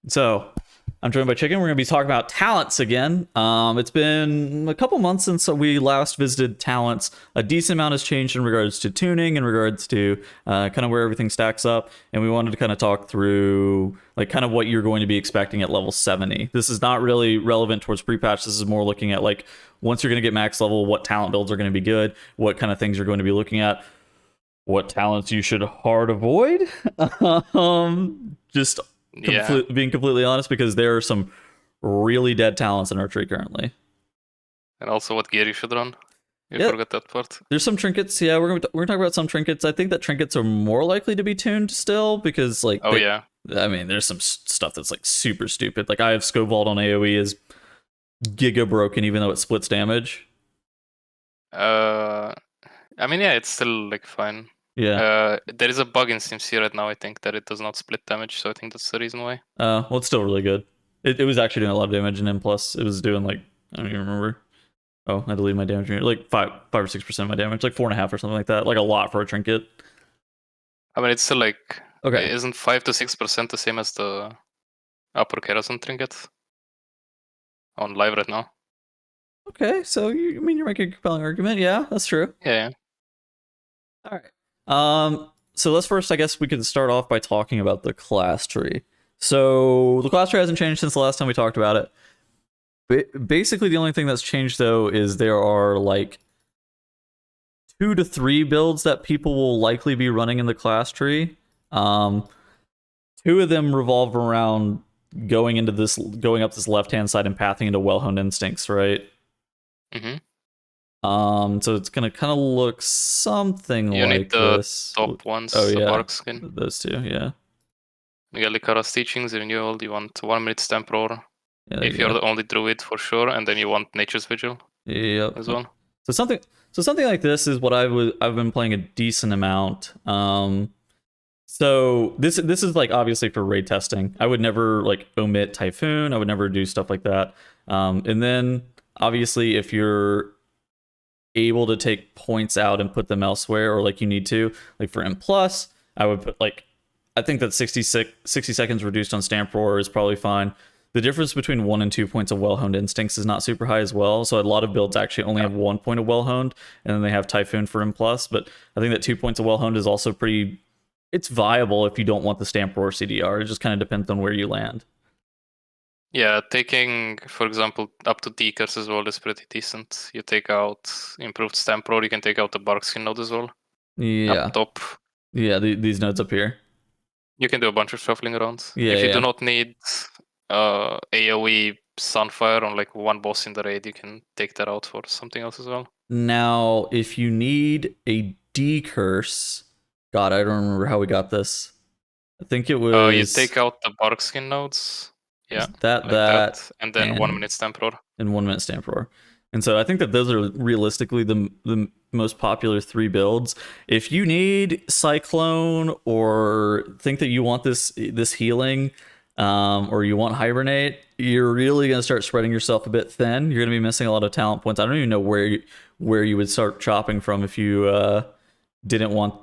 So, I'm joined by Chicken. We're going to be talking about talents again. It's been a couple months since we last visited talents. A decent amount has changed in regards to tuning, in regards to kind of where everything stacks up, and we wanted to kind of talk through like kind of what you're going to be expecting at level 70. This is not really relevant towards pre-patch. This is more looking at like once you're going to get max level, what talent builds are going to be good, what kind of things you're going to be looking at, what talents you should hard avoid. Just Yeah, being completely honest, because there are some really dead talents in our tree currently. and also what gear you should run. You Yeah, forgot that part. there's some trinkets. Yeah, we're gonna talk about some trinkets. I think that trinkets are more likely to be tuned still because like Oh yeah. I mean, there's some stuff that's like super stupid. Like I have Scovald on AOE is giga broken, even though it splits damage. Uh, I mean, yeah, it's still like fine. Yeah. There is a bug in SimC right now, I think, that it does not split damage, so I think that's the reason why. Well, it's still really good. It was actually doing a lot of damage, and then plus it was doing like I don't even remember. Oh, I deleted my damage. Like 5 or 6% of my damage, like 4.5 or something like that. Like a lot for a trinket. I mean, it's still like, Okay. isn't 5 to 6% the same as the upper Kerosene trinket on live right now? Okay, so I mean you're making a compelling argument. Yeah, that's true. Yeah, All right. So let's first, I guess, we could start off by talking about the class tree. So the class tree hasn't changed since the last time we talked about it. Basically, the only thing that's changed though is there are like 2 to 3 builds that people will likely be running in the class tree. Um, Two of them revolve around going up this left hand side and pathing into well honed instincts, right? yeah. So it's gonna kind of look something You need like the this. top Oh ones, the yeah, bark skin. those two. Yeah, Megallicara's teachings, renewal, you want 1 minute stamp roar. yeah. There If you you're go. the only druid for sure, and then you want Nature's Vigil Yep. as well. So something like this is what I've been playing a decent amount. So this is like obviously for raid testing. I would never like omit Typhoon. I would never do stuff like that. And then obviously if you're able to take points out and put them elsewhere or like you need to, like for M plus, I would put like I think that 60 seconds reduced on Stamp Roar is probably fine. The difference between 1 and 2 points of Well Honed Instincts is not super high as well. So a lot of builds actually only Yeah. have 1 point of Well Honed, and then they have Typhoon for M plus. But I think that 2 points of Well Honed is also pretty. It's viable if you don't want the Stamp Roar CDR. It just kind of depends on where you land. Yeah, taking, for example, up to Decars as well is pretty decent. You take out improved stamp roar, you can take out the bark skin node as well. Up Yeah, top, yeah. These nodes up here. you can do a bunch of shuffling around. Yeah, If you do yeah. not need AoE Sunfire on like one boss in the raid, you can take that out for something else as well. Now, if you need a decurse, God, I don't remember how we got this. I think it You was take out the bark skin nodes. Yeah, that like that that. And then 1 minute and stamp roar. 1 minute stamp roar. And so I think that those are realistically the most popular 3 builds. If you need Cyclone or think that you want this healing, or you want Hibernate, you're really gonna start spreading yourself a bit thin. You're gonna be missing a lot of talent points. I don't even know where you would start chopping from if you didn't want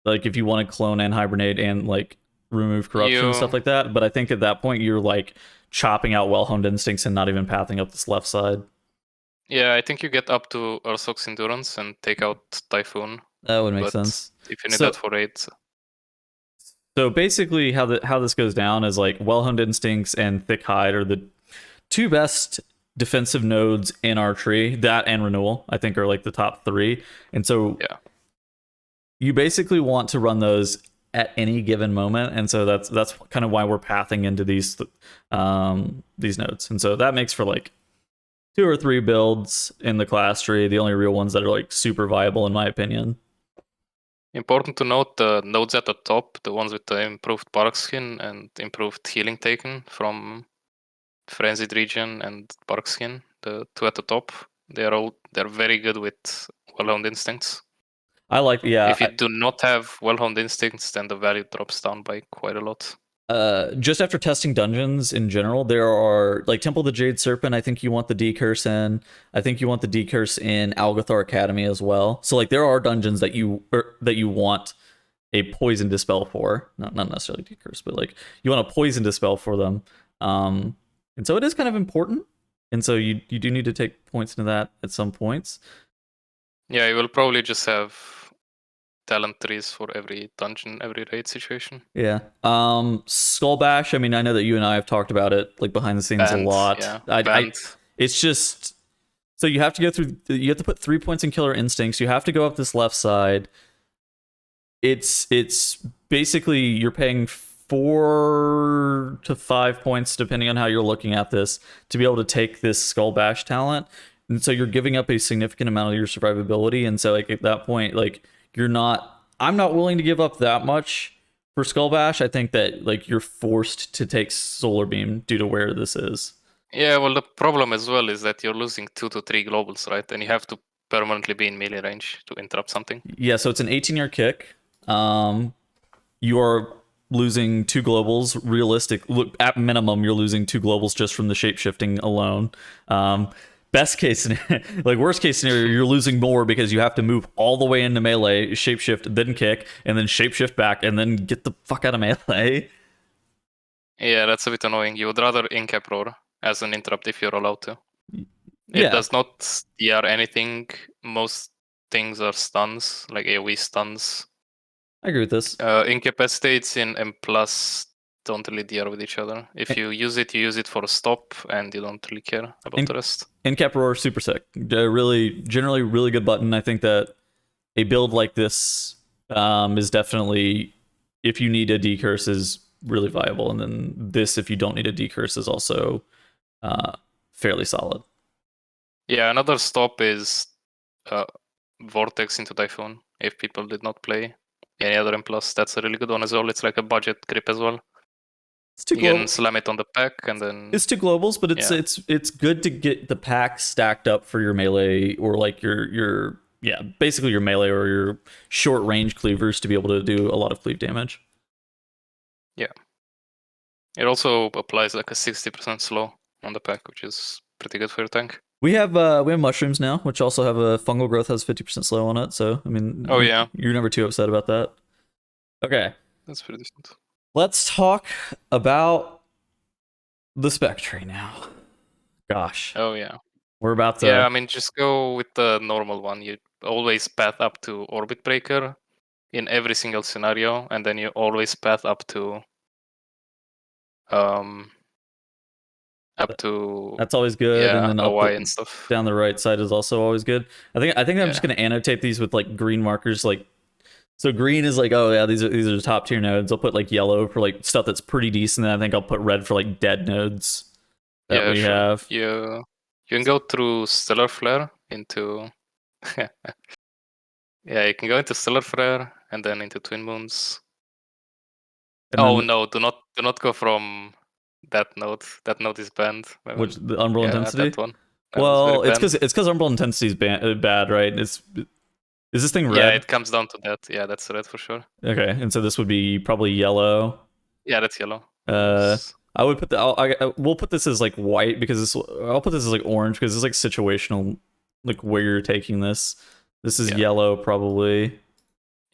like if you wanted Clone and Hibernate and like remove corruption and stuff You like that. But I think at that point you're like chopping out well honed instincts and not even pathing up this left side. Yeah, I think you get up to Ursoc's Endurance and take out Typhoon. That would make But sense. if you need that So for raid, so basically how this goes down is like well honed instincts and thick hide are the 2 best defensive nodes in our tree. That and renewal I think are like the top 3. And so yeah. you basically want to run those at any given moment, and so that's kind of why we're pathing into these nodes. And so that makes for like 2 or 3 builds in the class tree, the only real ones that are like super viable in my opinion. Important to note the nodes at the top, the ones with the improved bark skin and improved healing taken from Frenzied Region and bark skin, the 2 at the top, they're very good with well-honed instincts. I like If you do not have well-honed instincts, then the value drops down by quite a lot. Just after testing dungeons in general, there are like Temple of the Jade Serpent. I think you want the decurse in. I think you want the decurse in Algathar Academy as well. So like there are dungeons that you want a poison dispel for, not necessarily decurse, but like you want a poison dispel for them. And so it is kind of important. And so you do need to take points into that at some points. Yeah, you will probably just have talent trees for every dungeon, every raid situation. Yeah. Skull Bash, I mean, I know that you and I have talked about it like behind the scenes a Band, lot. yeah. I Band. it's just so you have to go through you have to put 3 points in Killer Instincts. You have to go up this left side. It's basically you're paying 4 to 5 points depending on how you're looking at this to be able to take this Skull Bash talent. And so you're giving up a significant amount of your survivability. And so like at that point, like I'm not willing to give up that much for Skull Bash. I think that like you're forced to take Solar Beam due to where this is. Yeah, well, the problem as well is that you're losing 2 to 3 globals, right? And you have to permanently be in melee range to interrupt something. Yeah, so it's an 18-yard kick. You are losing 2 globals. Look, at minimum, you're losing 2 globals just from the shapeshifting alone. Best case scenario, like worst case scenario, you're losing more because you have to move all the way into melee, shapeshift, then kick, and then shapeshift back, and then get the fuck out of melee. Yeah, that's a bit annoying. You would rather incap roar as an interrupt if you're allowed to. It does not DR anything. Most things are stuns, like AoE stuns. I agree with this. Incapacitates in M plus don't really DR with each other. If you use it for a stop, and you don't really care about the rest. Incap Roar, super sick. Generally really good button. I think that a build like this is definitely, if you need a decurse, is really viable. And then this, if you don't need a decurse, is also fairly solid. Yeah, another stop is Vortex into Typhoon. If people did not play any other M+, that's a really good one as well. It's like a budget grip as well. It's 2 you can slam it on the pack, and then it's 2 globals, but it's good to get the pack stacked up for your melee or like your basically your melee or your short range cleavers to be able to do a lot of cleave damage. Yeah. It also applies like a 60% slow on the pack, which is pretty good for your tank. We have mushrooms now, which also have a fungal growth has 50% slow on it. So I mean, you're never too upset about that. Okay, that's pretty decent. Let's talk about the Spectre now. Gosh. Oh yeah. We're about to. Yeah, I mean, just go with the normal one. You always path up to Orbit Breaker in every single scenario, and then you always path up to that's always good, and then Hawaii and stuff. Down the right side is also always good. I think I'm just gonna annotate these with like green markers. Like, so green is like, oh yeah, these are the top tier nodes. I'll put like yellow for like stuff that's pretty decent, and I think I'll put red for like dead nodes that we have. You can go through Stellar Flare into yeah, you can go into Stellar Flare and then into Twin Moons. And no, do not go from that node. That node is banned. Which the Umbral Intensity? That one. Well, it's because Umbral Intensity is bad, right? Is this thing red? Yeah, it comes down to that. Yeah, that's red for sure. Okay, and so this would be probably yellow. Yeah, that's yellow. I would put we'll put this as like white because I'll put this as like orange because it's like situational, like where you're taking this. This is yellow probably.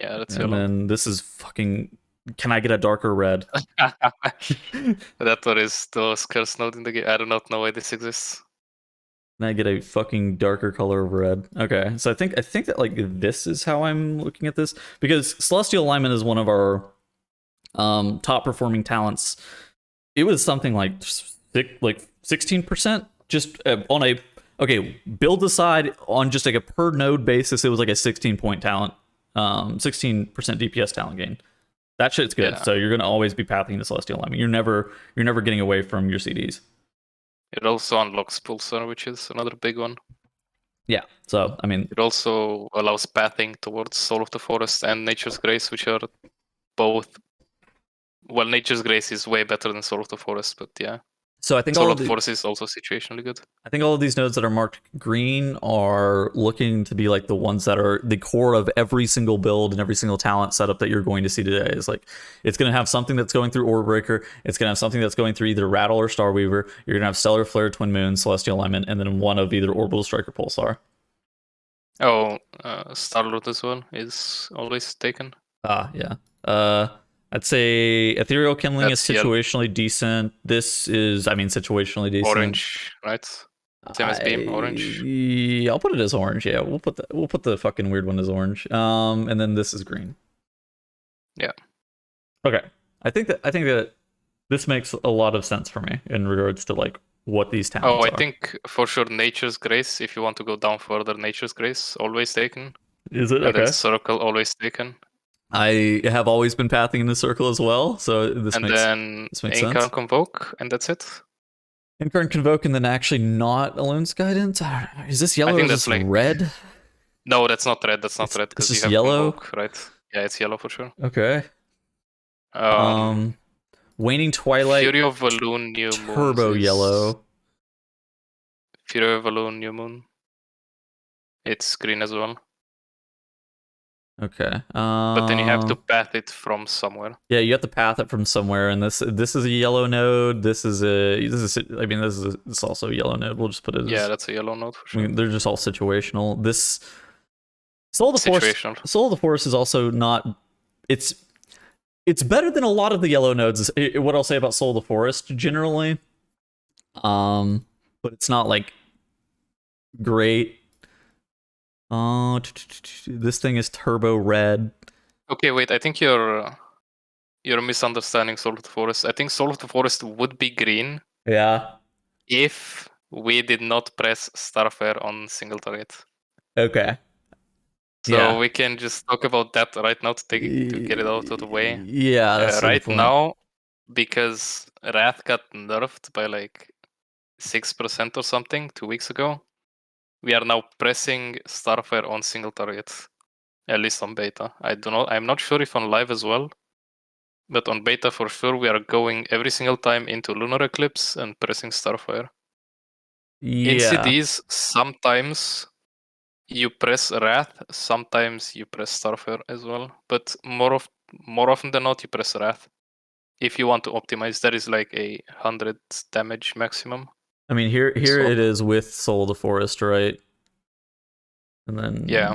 Yeah, that's yellow. And then this is fucking. Can I get a darker red? That one is the scarce node in the game. I do not know why this exists. Can I get a fucking darker color of red? Okay, so I think that like this is how I'm looking at this because Celestial Alignment is one of our top performing talents. It was something like 16% just on a build aside on just like a per node basis. It was like a 16-point talent, 16% DPS talent gain. That shit's good. Yeah. So you're gonna always be pathing to Celestial Alignment. You're never getting away from your CDs. It also unlocks Pulsar, which is another big one. Yeah. So I mean, it also allows pathing towards Soul of the Forest and Nature's Grace, which are both. Well, Nature's Grace is way better than Soul of the Forest, but yeah. So I think Soul of the Forest is also situationally good. I think all of these nodes that are marked green are looking to be like the ones that are the core of every single build and every single talent setup that you're going to see today. Is like it's going to have something that's going through Orbreaker. It's going to have something that's going through either Rattle or Starweaver. You're going to have Stellar Flare, Twin Moon, Celestial Alignment, and then one of either Orbital Strike or Pulsar. Oh, Starlord as well is always taken. Yeah. I'd say Ethereal Kindling is That's yellow. situationally decent. This is, I mean, situationally decent. Orange, right? Same as Beam, orange. I'll put it as orange. Yeah, we'll put the fucking weird one as orange. And then this is green. Yeah. Okay. I think that this makes a lot of sense for me in regards to like what these talents Oh, I are. think for sure Nature's Grace, if you want to go down further, Nature's Grace, always taken. Is it And then okay? Circle, always taken. I have always been pathing in the circle as well, so And then this makes sense. Incarn Convoke, and that's it. Incarn Convoke and then actually not Allune's Guidance? Is this yellow or is this like red? No, that's not red. That's not red It's because you just have yellow? Convoke, right? Yeah, it's yellow for sure. Okay. Waning Twilight. Fury of Valune, New Moon. Turbo yellow. Fury of Valune, New Moon. It's green as well. Okay. But then you have to path it from somewhere. Yeah, you have to path it from somewhere, and this is a yellow node. This is also a yellow node. We'll just put it as, yeah, that's a yellow node for sure. I mean, they're just all situational. This Soul of the Forest is also not. It's better than a lot of the yellow nodes. What I'll say about Soul of the Forest generally, but it's not like great. Oh, this thing is turbo red. Okay, wait. I think you're misunderstanding Soul of the Forest. I think Soul of the Forest would be green. Yeah. If we did not press Starfire on single target. Okay. So we can just talk about that right now to get it out of the way. Yeah, that's right now, because Wrath got nerfed by like 6% or something 2 weeks ago. We are now pressing Starfire on single targets, at least on beta. I'm not sure if on live as well, but on beta for sure we are going every single time into Lunar Eclipse and pressing Starfire. In CDs, sometimes you press Wrath, sometimes you press Starfire as well, but more often than not you press Wrath. If you want to optimize, that is like 100 damage maximum. I mean, here it is with Soul of the Forest, right? And then yeah,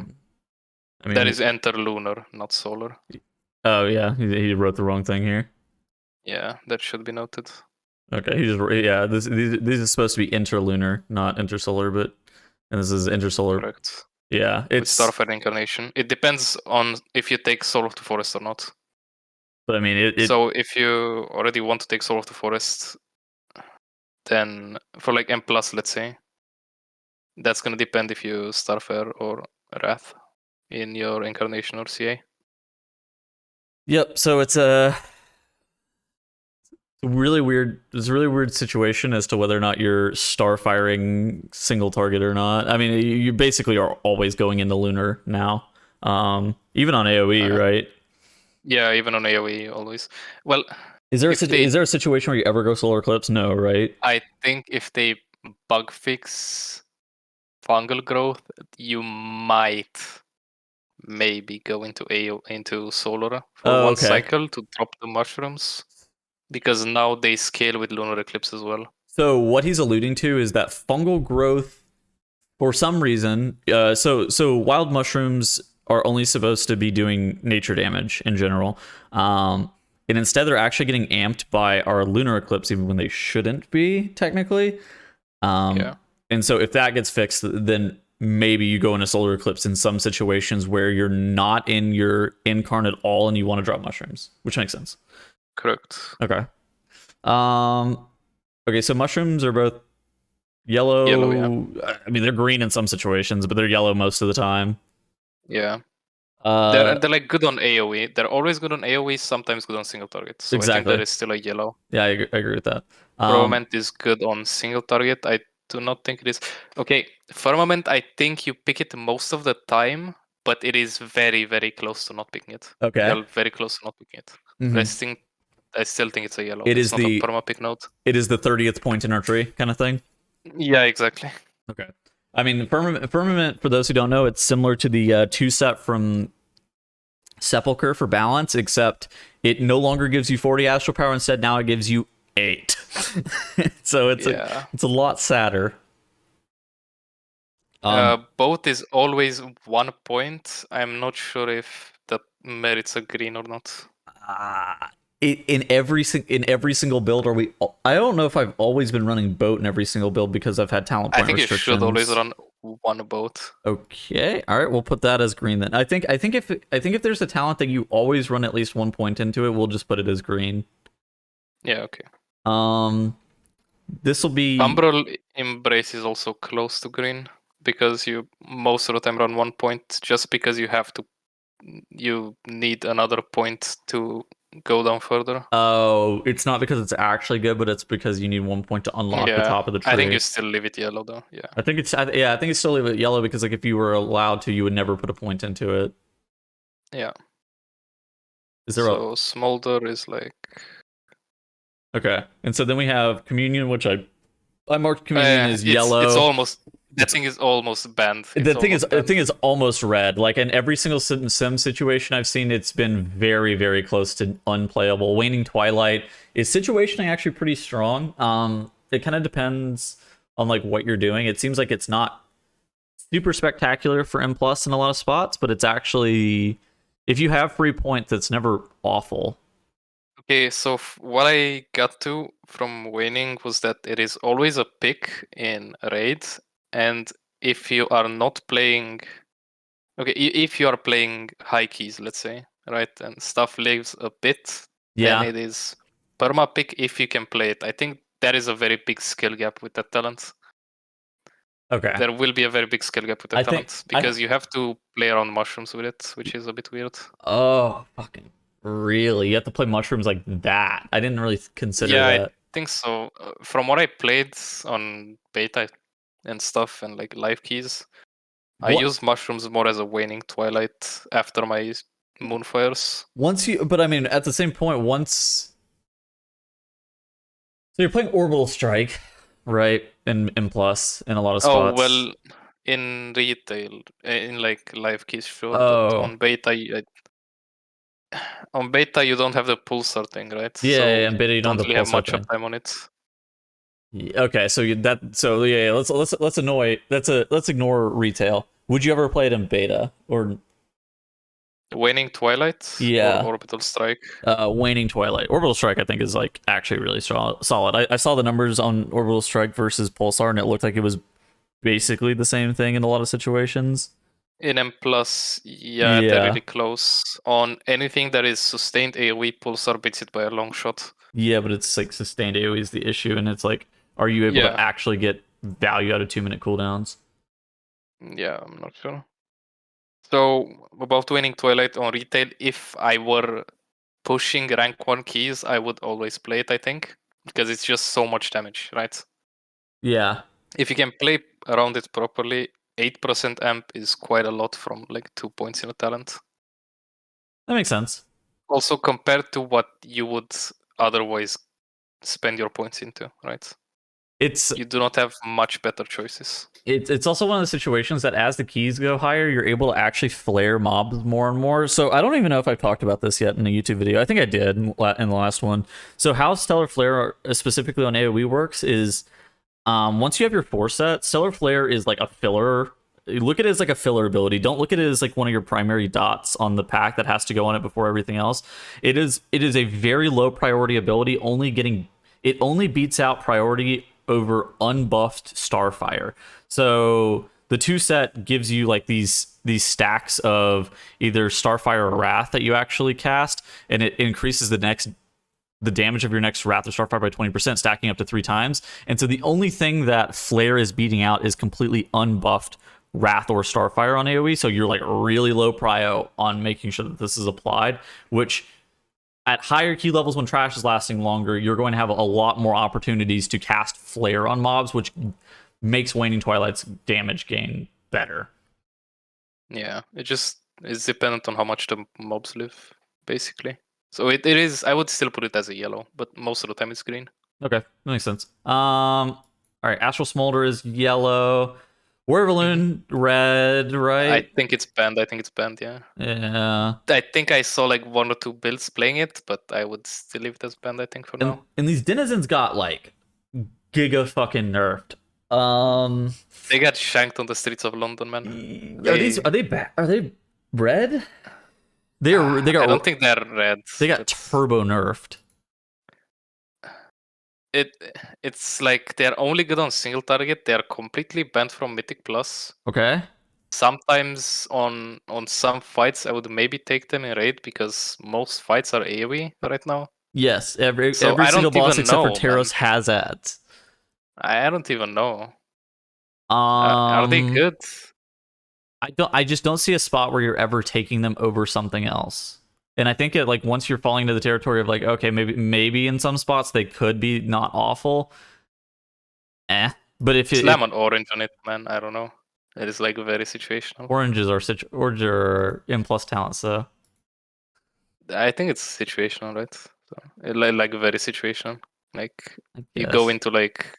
I mean that is enter lunar, not solar. Oh yeah, he wrote the wrong thing here. Yeah, that should be noted. Okay, these is supposed to be interlunar, not intersolar, and this is intersolar. Correct. Yeah, it's Starfire Incarnation. It depends on if you take Soul of the Forest or not. But I mean, so if you already want to take Soul of the Forest, then for like M+, let's say, that's gonna depend if you Starfire or Wrath in your Incarnation or CA. Yep. So it's a really weird. It's a really weird situation as to whether or not you're starfiring single target or not. I mean, you basically are always going into lunar now, even on AOE, right? Yeah, even on AOE, always. Well, is there a situation where you ever go solar eclipse? No, right? I think if they bug fix fungal growth, you might maybe go into solar for one cycle to drop the mushrooms, because now they scale with lunar eclipse as well. So what he's alluding to is that fungal growth, for some reason, so wild mushrooms are only supposed to be doing nature damage in general, and instead they're actually getting amped by our lunar eclipse, even when they shouldn't be technically. And so if that gets fixed, then maybe you go into solar eclipse in some situations where you're not in your incarn at all and you want to drop mushrooms, which makes sense. Correct. Okay. Okay, so mushrooms are both yellow. Yeah. I mean, they're green in some situations, but they're yellow most of the time. Yeah. They're like good on AoE. They're always good on AoE, sometimes good on single target. So I think that is still a yellow. Yeah, I agree with that. Firmament is good on single target. I do not think it is. Okay, Firmament, I think you pick it most of the time, but it is very, very close to not picking it. Okay. You're very close to not picking it. Mm-hmm. I still think it's a yellow. It's not a perma pick node. It is the 30th point in our tree kind of thing? Yeah, exactly. Okay. I mean, Firmament, for those who don't know, it's similar to the 2-set from Sepulcher for Balance, except it no longer gives you 40 astral power. Instead, now it gives you 8. So it's a lot sadder. Both is always 1 point. I'm not sure if that merits a green or not. In every single build, are we? I don't know if I've always been running boat in every single build because I've had talent I point think you restrictions. should always run one boat. Okay, all right, we'll put that as green then. I think if there's a talent that you always run at least 1 point into it, we'll just put it as green. Yeah, okay. This will be Umbral Embrace is also close to green because you most of the time run 1 point just because you need another point to go down further. Oh, it's not because it's actually good, but it's because you need 1 point to unlock the top of the tree. I think you still leave it yellow though. Yeah. I think it's still leave it yellow because like if you were allowed to, you would never put a point into it. Yeah. Is there so Smolder is like okay, and so then we have Communion, which I marked Communion as yellow. It's almost thing is almost banned. The thing is almost red. Like in every single sim situation I've seen, it's been very, very close to unplayable. Waning Twilight is situationally actually pretty strong. It kind of depends on like what you're doing. It seems like it's not super spectacular for M+ in a lot of spots, but it's actually, if you have free point, that's never awful. Okay, so what I got to from Waning was that it is always a pick in raid, and if you are not playing, okay, if you are playing high keys, let's say, right, and stuff lives a bit, then it is perma pick if you can play it. I think there is a very big skill gap with that talent. Okay. There will be a very big skill gap with that talent because you have to play around mushrooms with it, which is a bit weird. Oh, fucking really? You have to play mushrooms like that? I didn't really consider that. I think so. From what I played on beta and stuff and like live keys, I use mushrooms more as a Waning Twilight after my Moonfires. But I mean, at the same point, so you're playing Orbital Strike, right? In M+ in a lot of spots. Oh well, in retail, in like live keys, sure. But on beta, you don't have the pulsar thing, right? Yeah, so and beta you don't really have much uptime on it. Okay, so let's ignore retail. Would you ever play it in beta or Waning Twilight? Yeah. Or Orbital Strike? Waning Twilight. Orbital Strike, I think, is like actually really solid. I saw the numbers on Orbital Strike versus Pulsar, and it looked like it was basically the same thing in a lot of situations. In M+, they're really close. On anything that is sustained AoE, Pulsar beats it by a long shot. Yeah, but it's like sustained AoE is the issue, and it's like, are you able to actually get value out of 2-minute cooldowns? Yeah, I'm not sure. So, about Waning Twilight on retail, if I were pushing rank 1 keys, I would always play it, I think. Because it's just so much damage, right? Yeah. If you can play around it properly, 8% amp is quite a lot from like 2 points in a talent. That makes sense. Also compared to what you would otherwise spend your points into, right? You do not have much better choices. It's also one of the situations that as the keys go higher, you're able to actually flare mobs more and more. So I don't even know if I've talked about this yet in a YouTube video. I think I did in the last one. So how Stellar Flare specifically on AoE works is once you have your 4 set, Stellar Flare is like a filler. Look at it as like a filler ability. Don't look at it as like one of your primary dots on the pack that has to go on it before everything else. It is a very low priority ability, it only beats out priority over unbuffed Starfire. So the 2 set gives you like these stacks of either Starfire or Wrath that you actually cast, and it increases the damage of your next Wrath or Starfire by 20%, stacking up to 3 times. And so the only thing that Flare is beating out is completely unbuffed Wrath or Starfire on AoE. So you're like really low prio on making sure that this is applied, which at higher key levels, when trash is lasting longer, you're going to have a lot more opportunities to cast Flare on mobs, which makes Waning Twilight's damage gain better. Yeah, it just is dependent on how much the mobs live, basically. So it is, I would still put it as a yellow, but most of the time it's green. Okay, that makes sense. All right, Astral Smolder is yellow. Wervaloon, red, right? I think it's banned, yeah. Yeah. I think I saw like 1 or 2 builds playing it, but I would still leave it as banned, I think, for now. And these denizens got like giga fucking nerfed. They got shanked on the streets of London, man. Are they red? They got. I don't think they're red. They got but turbo nerfed. It's like they're only good on single target. They're completely banned from Mythic Plus. Okay. Sometimes on some fights, I would maybe take them in raid because most fights are AoE right now. Yes, every So I single don't boss even except for know, man. Taros has ads. I don't even know. Are they good? I just don't see a spot where you're ever taking them over something else. And I think it like once you're falling into the territory of like, okay, maybe in some spots they could be not awful. But if Slam an orange on it, man. I don't know. It is like very situational. oranges are M plus talents, so I think it's situational, right? So like very situational. Like you yes. go into like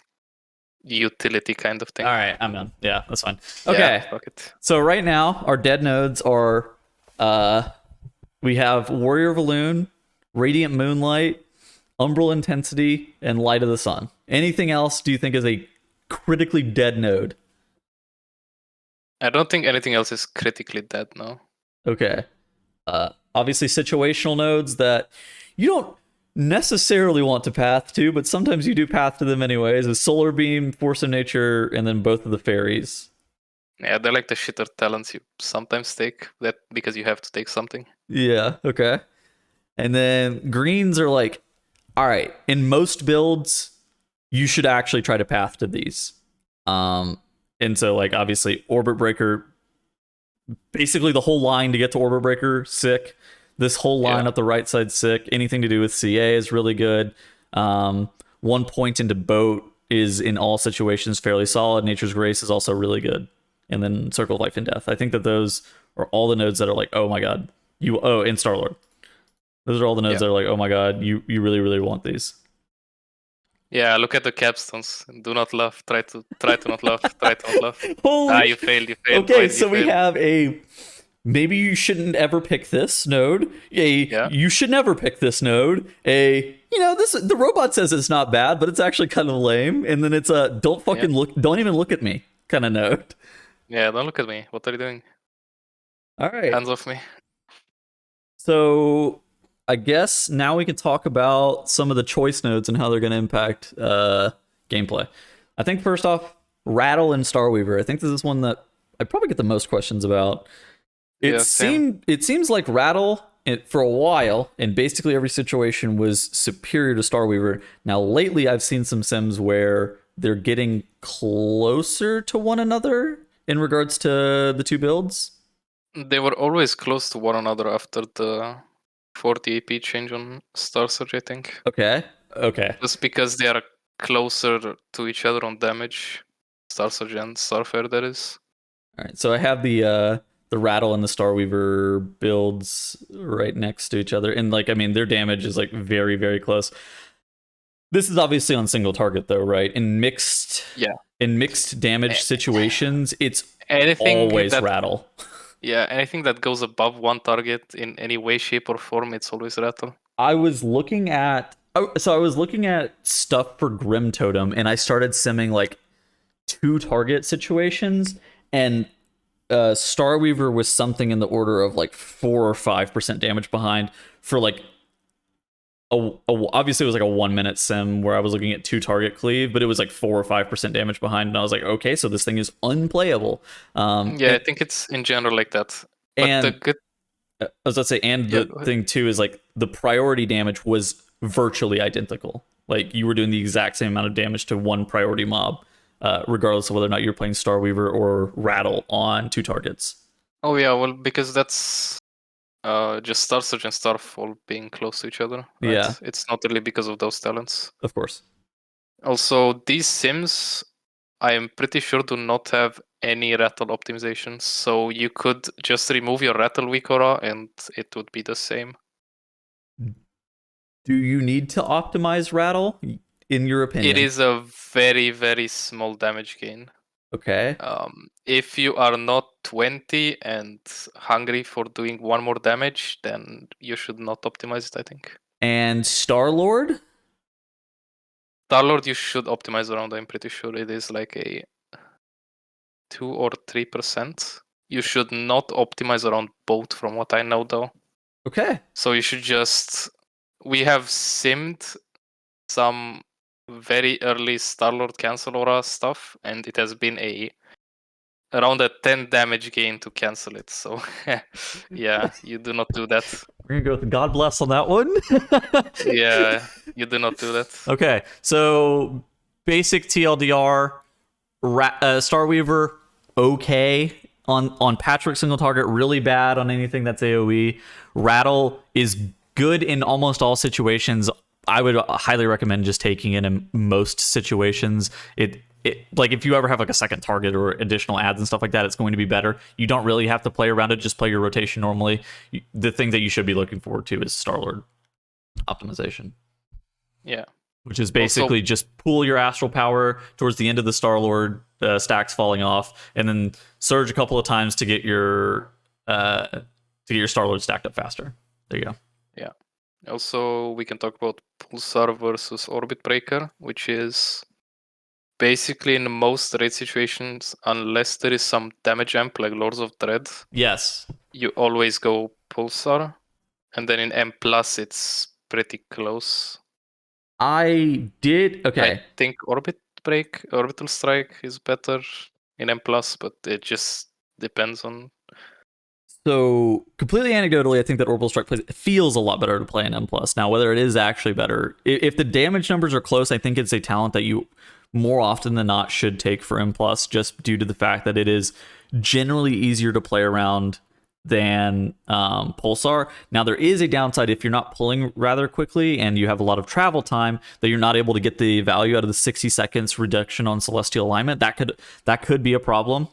utility kind of thing. All right, I'm done. Yeah, that's fine. Yeah, Okay. fuck it. So right now our dead nodes are we have Warrior of Elune, Radiant Moonlight, Umbral Intensity, and Light of the Sun. Anything else do you think is a critically dead node? I don't think anything else is critically dead now. Okay. Obviously situational nodes that you don't necessarily want to path to, but sometimes you do path to them anyways, is Solar Beam, Force of Nature, and then both of the fairies. Yeah, they're like the shitter talents you sometimes take that because you have to take something. Yeah, okay. And then greens are like, all right, in most builds, you should actually try to path to these. And so like obviously Orbit Breaker, basically the whole line to get to Orbit Breaker, sick. This whole line up the right side, sick. Anything to do with CA is really good. 1 point into boat is in all situations fairly solid. Nature's Grace is also really good. And then Circle of Life and Death. I think that those are all the nodes that are like, oh my god, and Starlord. Those are all the nodes that are like, oh my god, you really, really want these. Yeah, look at the capstones. Do not laugh. Try to not laugh. Try to not laugh. Holy You failed. You failed. Okay, Wait, so we have a maybe you shouldn't ever pick this node. You should never pick this node. The robot says it's not bad, but it's actually kind of lame. And then it's a don't even look at me kind of node. Yeah, don't look at me. What are you doing? All right. Hands off me. So I guess now we can talk about some of the choice nodes and how they're going to impact gameplay. I think first off, Rattle and Starweaver. I think this is one that I probably get the most questions about. It seems like Rattle for a while in basically every situation was superior to Starweaver. Now lately I've seen some sims where they're getting closer to one another in regards to the two builds. They were always close to one another after the 40 AP change on Star Surge, I think. Okay. Just because they are closer to each other on damage. Star Surge and Starfire, that is. All right. So I have the Rattle and the Starweaver builds right next to each other. And their damage is like very, very close. This is obviously on single target though, right? In mixed damage situations, it's always Rattle. Yeah, anything that goes above one target in any way, shape, or form, it's always Rattle. I was looking at stuff for Grim Totem, and I started simming like 2 target situations, and Starweaver was something in the order of like 4 or 5% damage behind for like obviously it was like a 1 minute sim where I was looking at 2 target cleave, but it was like 4 or 5% damage behind, and I was like, okay, so this thing is unplayable. I think it's in general like that. But and the good, I was about to say, and the thing too is like the priority damage was virtually identical. Like you were doing the exact same amount of damage to one priority mob, regardless of whether or not you're playing Starweaver or Rattle on 2 targets. Oh yeah, well, because that's just Star Surge and Starfall being close to each other. Right? Yeah, it's not really because of those talents. of course. Also, these sims, I am pretty sure, do not have any Rattle optimization. So you could just remove your Rattle weak aura and it would be the same. Do you need to optimize Rattle, in your opinion? It is a very, very small damage gain. Okay. If you are not 20 and hungry for doing 1 more damage, then you should not optimize it, I think. And Starlord? Starlord, you should optimize around. I'm pretty sure it is like a 2 or 3%. You should not optimize around both, from what I know, though. Okay. So you should just. We have simmed some very early Starlord Cancel Aura stuff, and it has been around a 10 damage gain to cancel it. So yeah, you do not do that. We're gonna go with God bless on that one. Yeah, you do not do that. Okay, so basic TLDR, Starweaver, okay on Patrick single target, really bad on anything that's AOE. Rattle is good in almost all situations. I would highly recommend just taking it in most situations. It like if you ever have like a second target or additional ads and stuff like that, it's going to be better. You don't really have to play around it; just play your rotation normally. The thing that you should be looking forward to is Starlord optimization. Yeah. Which is basically also, just pool your astral power towards the end of the Starlord stacks falling off, and then surge a couple of times to get your Starlord stacked up faster. There you go. Yeah. Also, we can talk about Pulsar versus Orbit Breaker, which is basically in most raid situations, unless there is some damage amp like Lords of Dread. Yes. You always go Pulsar, and then in M plus it's pretty close. I did okay. I think Orbital Strike is better in M plus, but it just depends on. So completely anecdotally, I think that Orbital Strike feels a lot better to play in M plus. Now, whether it is actually better, if the damage numbers are close, I think it's a talent that you more often than not should take for M plus, just due to the fact that it is generally easier to play around than Pulsar. Now, there is a downside if you're not pulling rather quickly and you have a lot of travel time, that you're not able to get the value out of the 60 seconds reduction on Celestial Alignment. That could be a problem.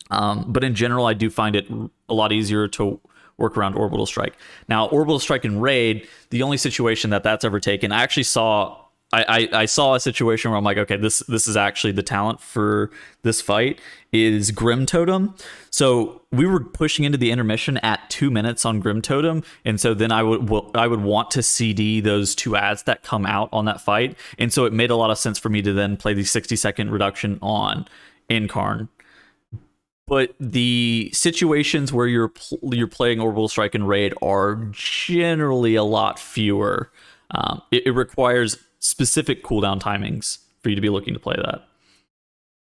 But in general, I do find it a lot easier to work around Orbital Strike. Now, Orbital Strike in Raid, the only situation that's ever taken, I actually saw. I saw a situation where I'm like, okay, this is actually the talent for this fight is Grim Totem. So we were pushing into the intermission at 2 minutes on Grim Totem, and so then I would want to CD those two ads that come out on that fight, and so it made a lot of sense for me to then play the 60-second reduction on Incarn. But the situations where you're playing Orbital Strike and Raid are generally a lot fewer. It requires specific cooldown timings for you to be looking to play that.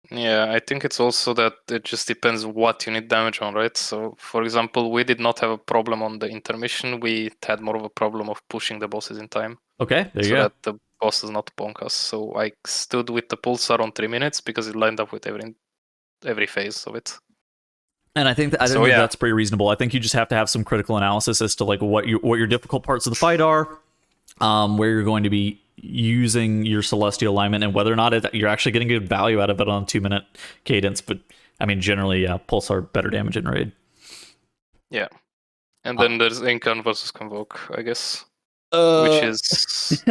Yeah, I think it's also that it just depends what you need damage on, right? So, for example, we did not have a problem on the intermission. We had more of a problem of pushing the bosses in time. Okay, there you go. So that the boss does not bonk us. So I stood with the Pulsar on 3 minutes because it lined up with every phase of it. And I think that's pretty reasonable. I think you just have to have some critical analysis as to like what your difficult parts of the fight are, where you're going to be using your Celestial Alignment, and whether or not you're actually getting good value out of it on a 2 minute cadence. But I mean, generally, yeah, Pulsar better damage in Raid. Yeah, and then there's Incarn versus Convoke, I guess, which is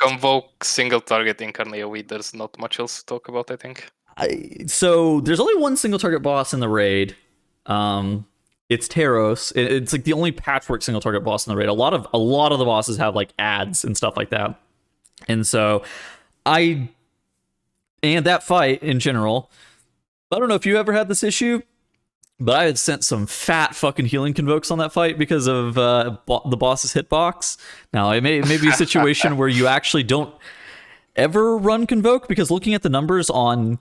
Convoke single target Incarn AoE. There's not much else to talk about, I think. So there's only one single target boss in the Raid. It's Taros. It's like the only patchwork single target boss in the Raid. A lot of the bosses have like ads and stuff like that. And so and that fight in general, I don't know if you ever had this issue, but I had sent some fat fucking healing convokes on that fight because of the boss's hitbox. Now, it may be a situation where you actually don't ever run convoke, because looking at the numbers on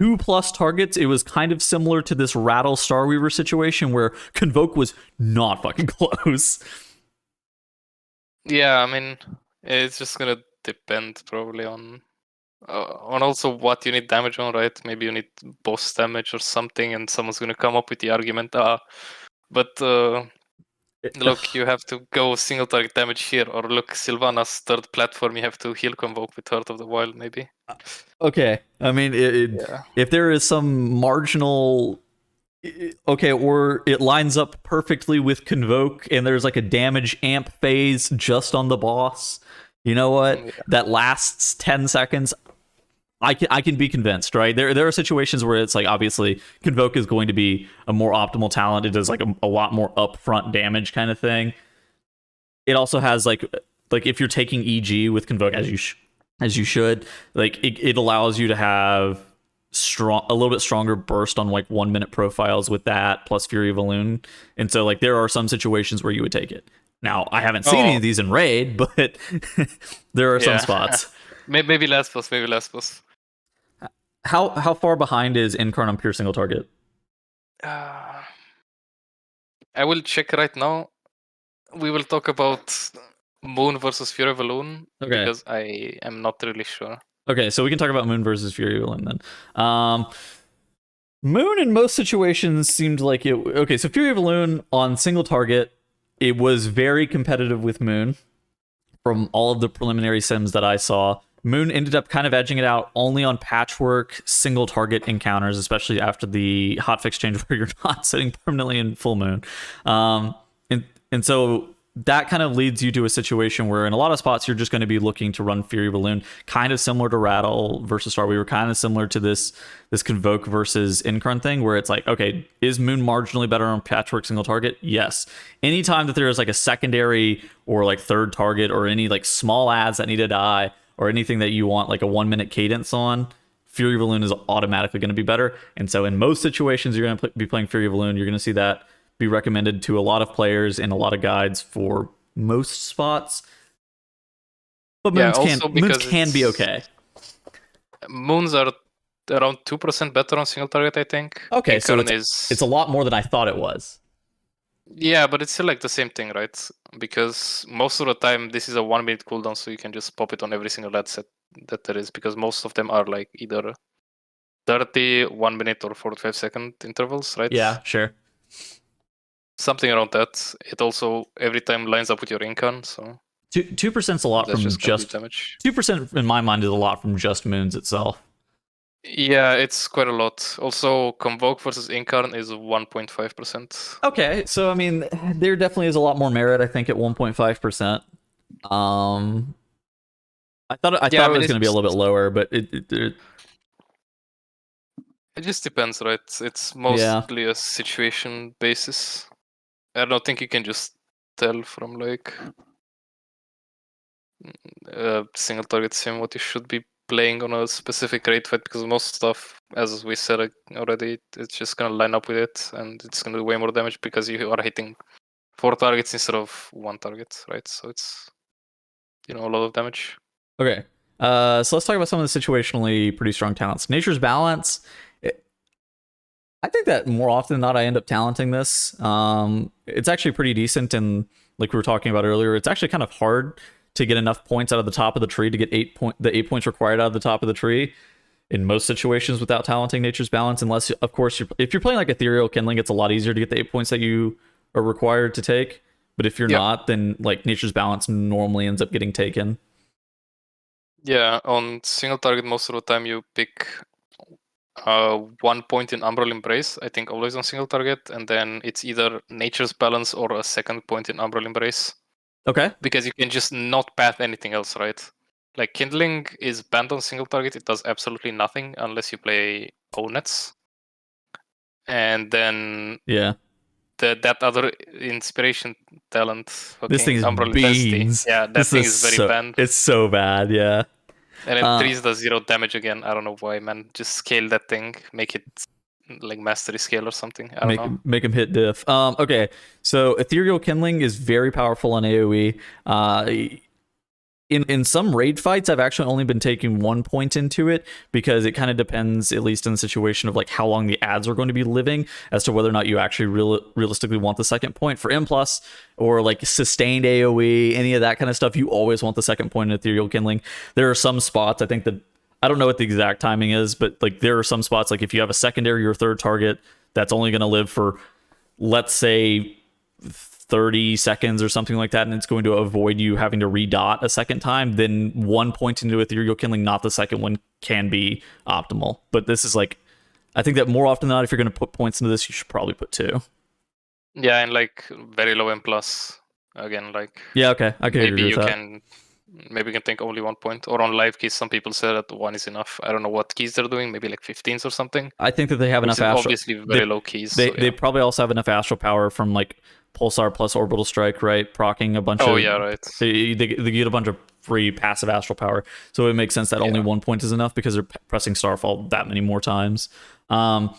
2+ targets, it was kind of similar to this Rattle Starweaver situation where convoke was not fucking close. Yeah, I mean, it's just gonna depend probably on also what you need damage on, right? Maybe you need boss damage or something, and someone's gonna come up with the argument, but look, you have to go single target damage here, or look, Sylvana's third platform, you have to heal convoke with Heart of the Wild, maybe. Okay, I mean, if there is some marginal, okay, or it lines up perfectly with convoke, and there's like a damage amp phase just on the boss, you know what? Yeah. That lasts 10 seconds. I can be convinced, right? There are situations where it's like, obviously convoke is going to be a more optimal talent. It does like a lot more upfront damage kind of thing. It also has like if you're taking EG with convoke as you should, like it allows you to have a little bit stronger burst on like 1 minute profiles with that plus Fury of Elune. And so like there are some situations where you would take it. Now I haven't seen any of these in raid, but there are some spots. Maybe last boss, maybe last boss. How far behind is Incarn on pure single target? I will check right now. We will talk about Moon versus Fury of Elune because I am not really sure. Okay, so we can talk about Moon versus Fury of Elune then. Moon in most situations seemed like it. Okay, so Fury of Elune on single target, it was very competitive with Moon. From all of the preliminary sims that I saw, Moon ended up kind of edging it out only on patchwork single target encounters, especially after the hotfix change where you're not sitting permanently in full Moon. And so that kind of leads you to a situation where in a lot of spots you're just going to be looking to run Fury of Elune, kind of similar to Rattle versus Star. We were kind of similar to this Convoke versus Incarn thing where it's like, okay, is Moon marginally better on patchwork single target? Yes. Anytime that there is like a secondary or like third target or any like small ads that need to die or anything that you want like a 1 minute cadence on, Fury of Elune is automatically going to be better. And so in most situations you're going to be playing Fury of Elune, you're going to see that be recommended to a lot of players in a lot of guides for most spots. But moons can be okay. Moons are around 2% better on single target, I think. Okay, so it's a lot more than I thought it was. Yeah, but it's still like the same thing, right? Because most of the time this is a 1 minute cooldown, so you can just pop it on every single ad set that there is, because most of them are like either 30, 1 minute or 45-second intervals, right? Yeah, sure. Something around that. It also every time lines up with your Incarn, so 2% is a lot from just damage. 2% in my mind is a lot from just moons itself. Yeah, it's quite a lot. Also, Convoke versus Incarn is 1.5%. Okay, so I mean, there definitely is a lot more merit, I think, at 1.5%. I thought it was going to be a little bit lower, but it just depends, right? It's mostly a situation basis. I don't think you can just tell from like a single target sim what you should be playing on a specific raid fight, because most stuff, as we said already, it's just gonna line up with it and it's gonna do way more damage because you are hitting 4 targets instead of 1 target, right? So it's, a lot of damage. Okay. So let's talk about some of the situationally pretty strong talents. Nature's Balance. I think that more often than not, I end up talenting this. It's actually pretty decent, and like we were talking about earlier, it's actually kind of hard to get enough points out of the top of the tree to get the 8 points required out of the top of the tree in most situations without talenting Nature's Balance, unless, of course, if you're playing like Ethereal Kindling, it's a lot easier to get the 8 points that you are required to take. But if you're not, then like Nature's Balance normally ends up getting taken. Yeah, on single target, most of the time you pick 1 point in Umbral Embrace, I think always on single target, and then it's either Nature's Balance or a second point in Umbral Embrace. Okay. Because you can just not path anything else, right? Like Kindling is banned on single target, it does absolutely nothing unless you play Onets. And then that other inspiration talent, this thing is Umbral beans. Intensity. Yeah, that thing is very banned. It's so bad, yeah. And it 3 does 0 damage again. I don't know why, man. Just scale that thing. Make it like mastery scale or something. I don't know. Make him hit diff. Okay, so Ethereal Kindling is very powerful on AoE. In some raid fights, I've actually only been taking 1 point into it because it kind of depends, at least in the situation of like how long the ads are going to be living, as to whether or not you actually realistically want the second point. For M+ or like sustained AoE, any of that kind of stuff, you always want the second point in Ethereal Kindling. There are some spots, I think that, I don't know what the exact timing is, but like there are some spots, like if you have a secondary or third target that's only going to live for, let's say, 30 seconds or something like that, and it's going to avoid you having to redot a second time, then 1 point into Ethereal Kindling, not the second one, can be optimal. But this is like, I think that more often than not, if you're going to put points into this, you should probably put 2. Yeah, and like very low M+. Again, like... Yeah, okay. I can agree with that. Maybe you can think only 1 point. Or on live keys, some people say that 1 is enough. I don't know what keys they're doing, maybe like 15s or something. I think that they have enough astral... Obviously very low keys. They probably also have enough astral power from like Pulsar plus Orbital Strike, right? Procking a bunch of... yeah, right. They get a bunch of free passive astral power. So it makes sense that only 1 point is enough because they're pressing Starfall that many more times. Yeah.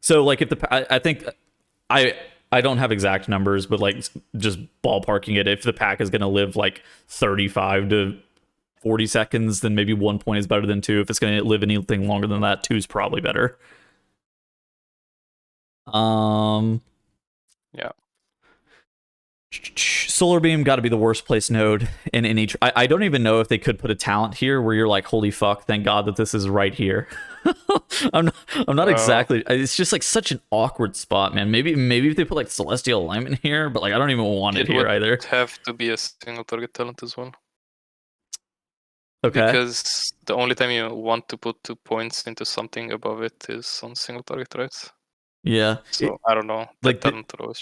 So like if I think I don't have exact numbers, but like just ballparking it, if the pack is going to live like 35 to 40 seconds, then maybe 1 point is better than 2. If it's going to live anything longer than that, 2 is probably better. Yeah. Solar Beam got to be the worst place node in any. I don't even know if they could put a talent here where you're like, holy fuck, thank God that this is right here. I'm not exactly. It's just like such an awkward spot, man. Maybe if they put like Celestial Alignment here, but like I don't even want it here either. It would have to be a single target talent as well. Okay. Because the only time you want to put 2 points into something above it is on single target, right? Yeah. So I don't know. Like talent row is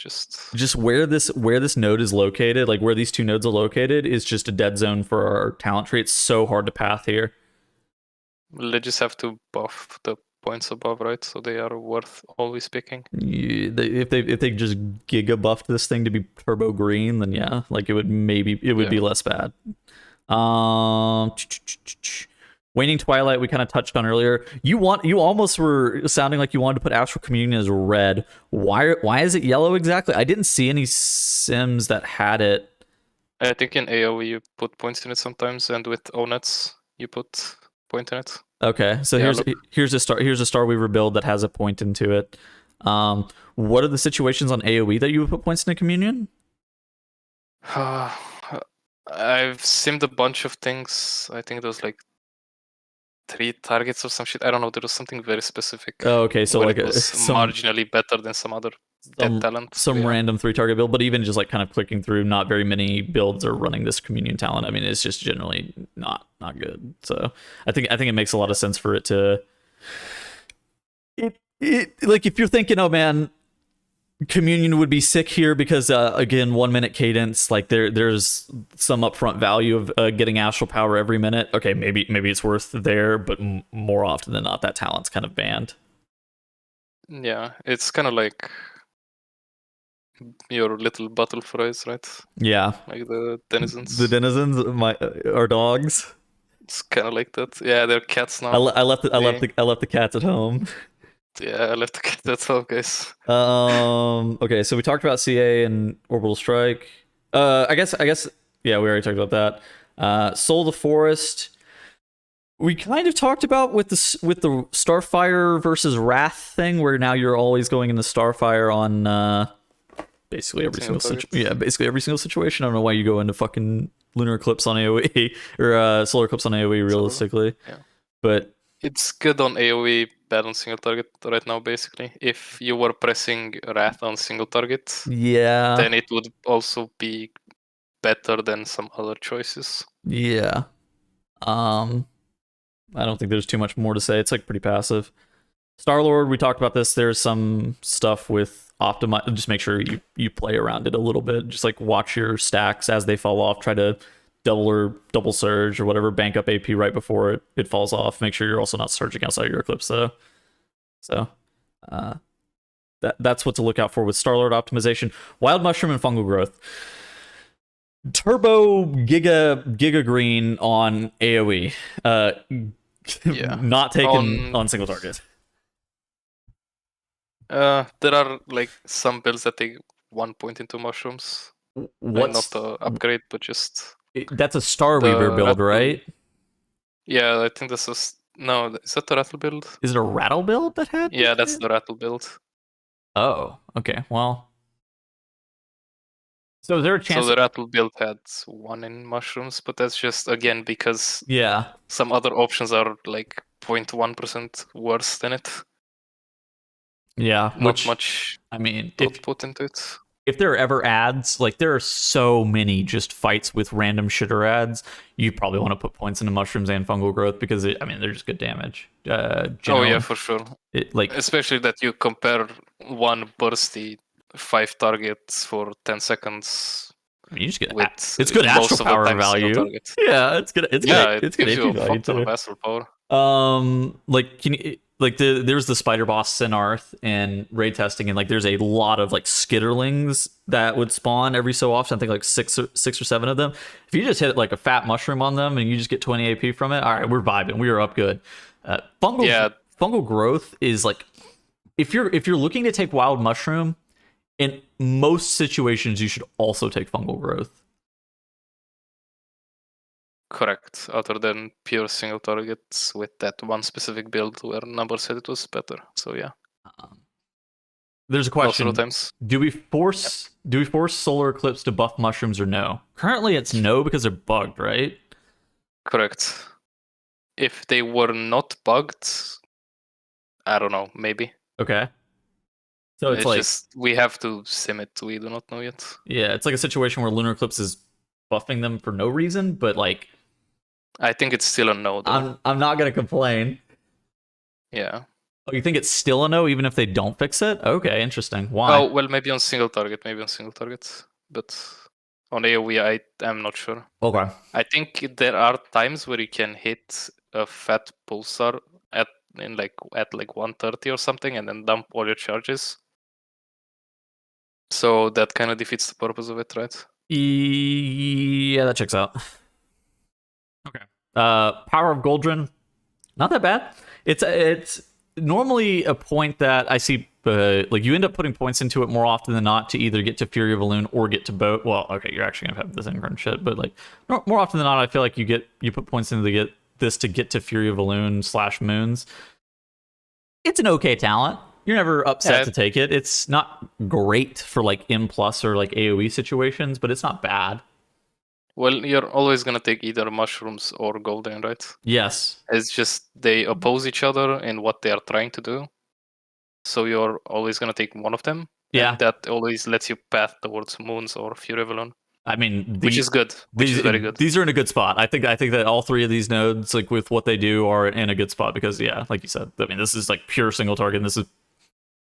just where this node is located, like where these 2 nodes are located, is just a dead zone for our talent tree. It's so hard to path here. They just have to buff the points above, right? So they are worth always picking. Yeah, if they just giga buffed this thing to be turbo green, then yeah, like it would be less bad. Waning Twilight we kind of touched on earlier. You almost were sounding like you wanted to put Astral Communion as red. Why is it yellow exactly? I didn't see any sims that had it. I think in AoE you put points in it sometimes, and with O-Nets you put point in it. Okay, so here's a Starweaver build that has a point into it. What are the situations on AoE that you would put points into Communion? I've simmed a bunch of things. I think there was like 3 targets or some shit. I don't know. There was something very specific. Oh, okay, so like it was marginally better than some other talent. Some random 3-target build, but even just like kind of clicking through, not very many builds are running this Communion talent. I mean, it's just generally not good. So I think it makes a lot of sense for it to. It like if you're thinking, oh man, Communion would be sick here because again 1 minute cadence, like there's some upfront value of getting astral power every minute. Okay, maybe it's worth there, but more often than not that talent's kind of banned. Yeah, it's kind of like your little battle phrase, right? Yeah, like the denizens. Our dogs. It's kind of like that. Yeah, they're cats now. I left the cats at home. Yeah, I left the cat at home, guys. Okay, so we talked about CA and Orbital Strike. I guess yeah, we already talked about that. Soul the Forest. We kind of talked about with the Starfire versus Wrath thing, where now you're always going into Starfire on basically every single situation. I don't know why you go into fucking Lunar Eclipse on AoE or Solar Eclipse on AoE realistically. Yeah. But it's good on AoE, bad on single target right now, basically. If you were pressing Wrath on single target, yeah, then it would also be better than some other choices. Yeah. I don't think there's too much more to say. It's like pretty passive. Star-Lord, we talked about this. There's some stuff with optimize. Just make sure you play around it a little bit. Just like watch your stacks as they fall off. Try to double surge or whatever. Bank up AP right before it falls off. Make sure you're also not surging outside your Eclipse though. So that's what to look out for with Star-Lord optimization. Wild Mushroom and Fungal Growth. Turbo Giga Green on AoE. Not taken on single target. There are like some builds that take 1 point into mushrooms. Not the upgrade, but just that's a Starweaver build, right? Yeah, I think this is is that the Rattle build? Is it a Rattle build that had? Yeah, that's the Rattle build. Oh, okay. Well, so is there a chance? So the Rattle build had 1 in mushrooms, but that's just again because some other options are like 0.1% worse than it. Yeah, not much. I mean, put into it. If there are ever ads, like there are so many just fights with random shitter ads, you probably want to put points into mushrooms and fungal growth because they're just good damage. Oh yeah, for sure. Especially that you compare one bursty 5 targets for 10 seconds. I mean, you just get it's good astral power value. Yeah, it's good. It's good. It gives you a fuck ton of astral power. Like, can you? like there's the spider boss Sinarth in raid testing, and like there's a lot of like skitterlings that would spawn every so often. I think like six or seven of them. If you just hit like a fat mushroom on them and you just get 20 AP from it, all right, we're vibing. We are up good. Fungal growth is like if you're looking to take wild mushroom, in most situations you should also take fungal growth. Correct. Other than pure single targets with that one specific build where Number said it was better. So yeah. There's a question. Most of the times. Do we force solar eclipse to buff mushrooms or no? Currently it's no because they're bugged, right? Correct. If they were not bugged, I don't know, maybe. Okay. So it's like just we have to sim it. We do not know yet. Yeah, it's like a situation where lunar eclipse is buffing them for no reason, but like I think it's still a no though. I'm not gonna complain. Yeah. Oh, you think it's still a no even if they don't fix it? Okay, interesting. Why? Oh well, maybe on single target, but on AoE I am not sure. Okay. I think there are times where you can hit a fat pulsar at 130 or something and then dump all your charges. So that kind of defeats the purpose of it, right? Yeah, that checks out. Okay. Power of Goldrin, not that bad. It's normally a point that I see, like you end up putting points into it more often than not to either get to Fury of Elune or get to boat. Well, okay, you're actually gonna have this current shit, but like more often than not, I feel like you put points into to get to Fury of Elune / Moons. It's an okay talent. You're never upset to take it. It's not great for like M+ or like AoE situations, but it's not bad. Well, you're always gonna take either mushrooms or golden, right? Yes. It's just they oppose each other in what they are trying to do. So you're always gonna take one of them. Yeah. And that always lets you path towards Moons or Fury of Elune. I mean, which is good. Which is very good. These are in a good spot. I think that all three of these nodes, like with what they do, are in a good spot because yeah, like you said, I mean, this is like pure single target. And this is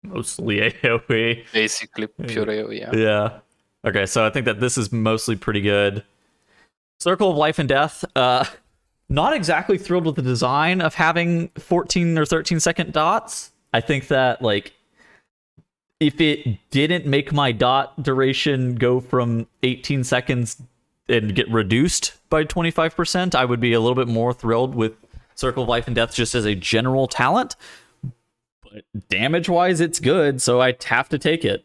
mostly AoE. Basically pure AoE, yeah. Yeah. Okay, so I think that this is mostly pretty good. Circle of Life and Death. Not exactly thrilled with the design of having 14 or 13 second dots. I think that like if it didn't make my dot duration go from 18 seconds and get reduced by 25%, I would be a little bit more thrilled with Circle of Life and Death just as a general talent. But damage-wise, it's good, so I have to take it.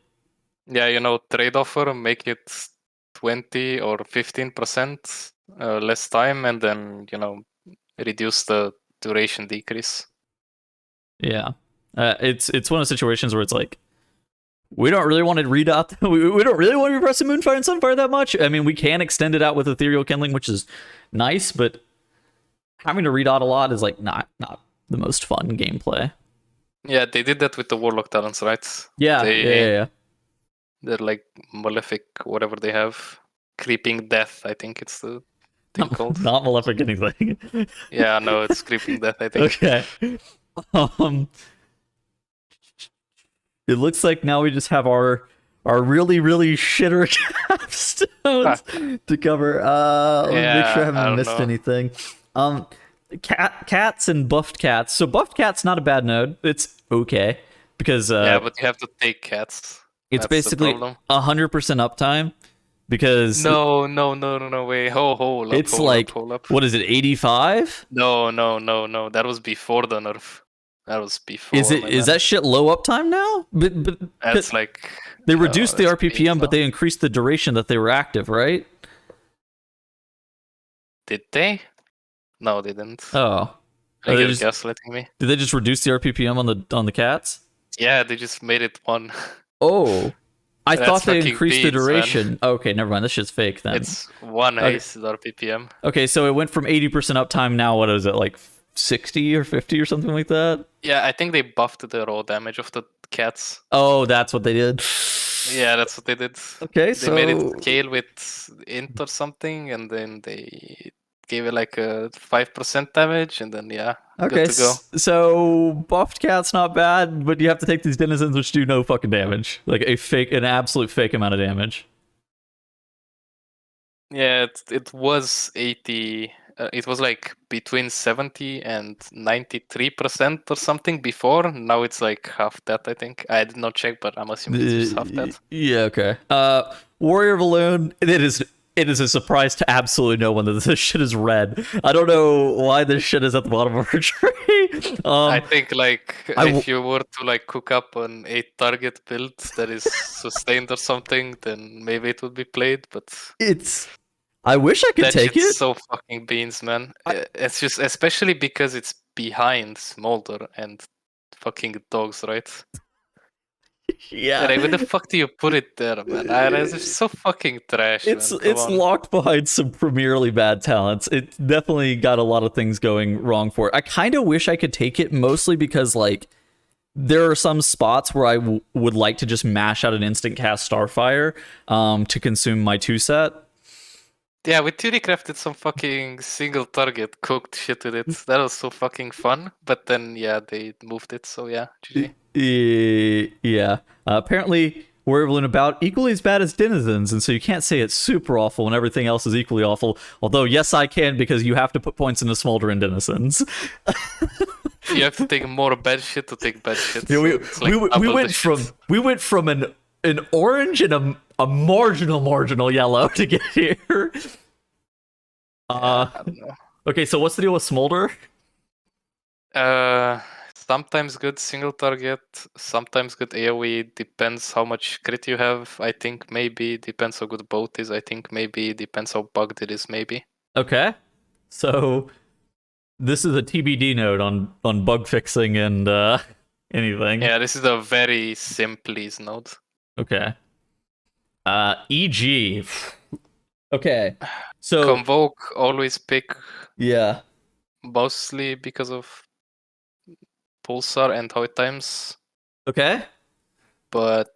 Yeah, trade offer, make it 20 or 15% less time, and then, reduce the duration decrease. Yeah. It's one of those situations where it's like, we don't really want to read out. We don't really want to be pressing Moonfire and Sunfire that much. I mean, we can extend it out with Ethereal Kindling, which is nice, but having to read out a lot is like not the most fun gameplay. Yeah, they did that with the Warlock talents, right? Yeah, yeah. They're like Malefic, whatever they have. Creeping Death, I think it's the thing called. Not Malefic anything. Yeah, no, it's Creeping Death, I think. Okay. It looks like now we just have our really, really shitter capstones to cover. Let me make sure I haven't missed anything. Cats and buffed cats. So buffed cat's not a bad node. It's okay because yeah, but you have to take cats. It's basically 100% uptime because no way. Hold up. It's hold up. What is it? 85? No. That was before the nerf. That was before. Is that shit low uptime now? But that's like they reduced the RPPM, but they increased the duration that they were active, right? Did they? No, they didn't. Oh, you're gaslighting me. Did they just reduce the RPPM on the cats? Yeah, they just made it 1. Oh, I thought they increased the duration. Man. Okay, never mind. This shit's fake then. It's 1 ace RPPM. Okay, so it went from 80% uptime. Now what is it, like 60 or 50 or something like that? Yeah, I think they buffed the raw damage of the cats. Oh, that's what they did. Yeah, that's what they did. Okay, they made it scale with int or something, and then they gave it like a 5% damage, and then okay, good to go. So buffed cat's not bad, but you have to take these denizens which do no fucking damage, like an absolute fake amount of damage. Yeah, it was 80 it was like between 70 and 93% or something before. Now it's like half that, I think. I did not check, but I'm assuming it's just half that. Yeah, okay. Warrior Balloon, it is a surprise to absolutely no one that this shit is red. I don't know why this shit is at the bottom of our tree. I think like if you were to like cook up an 8-target build that is sustained or something, then maybe it would be played, but I wish I could that take shit's it. so fucking beans, man. It's just especially because it's behind Smolder and fucking dogs, right? Yeah. Like, where the fuck do you put it there, man? It's just so fucking trash, man. Come It's on. locked behind some premierly bad talents. It definitely got a lot of things going wrong for it. I kind of wish I could take it, mostly because like there are some spots where I would like to just mash out an instant cast Starfire to consume my 2-set. Yeah, with 2D crafted some fucking single target cooked shit with it. That was so fucking fun. But then yeah, they moved it, so yeah, GG. Yeah. Apparently, we're even about equally as bad as Denizens, and so you can't say it's super awful when everything else is equally awful. Although, yes, I can, because you have to put points into Smolder and Denizens. You have to take more bad shit to take bad shit. Yeah, So we went from an orange and a marginal yellow to get here. I don't know. Okay, so what's the deal with Smolder? Sometimes good single target, sometimes good AoE. Depends how much crit you have. I think maybe depends how good boat is. I think maybe depends how bugged it is. Maybe. Okay, so this is a TBD node on bug fixing and anything. Yeah, this is a very simples node. Okay. EG. Okay. So Convoke always pick yeah. mostly because of Pulsar and how it times. Okay. But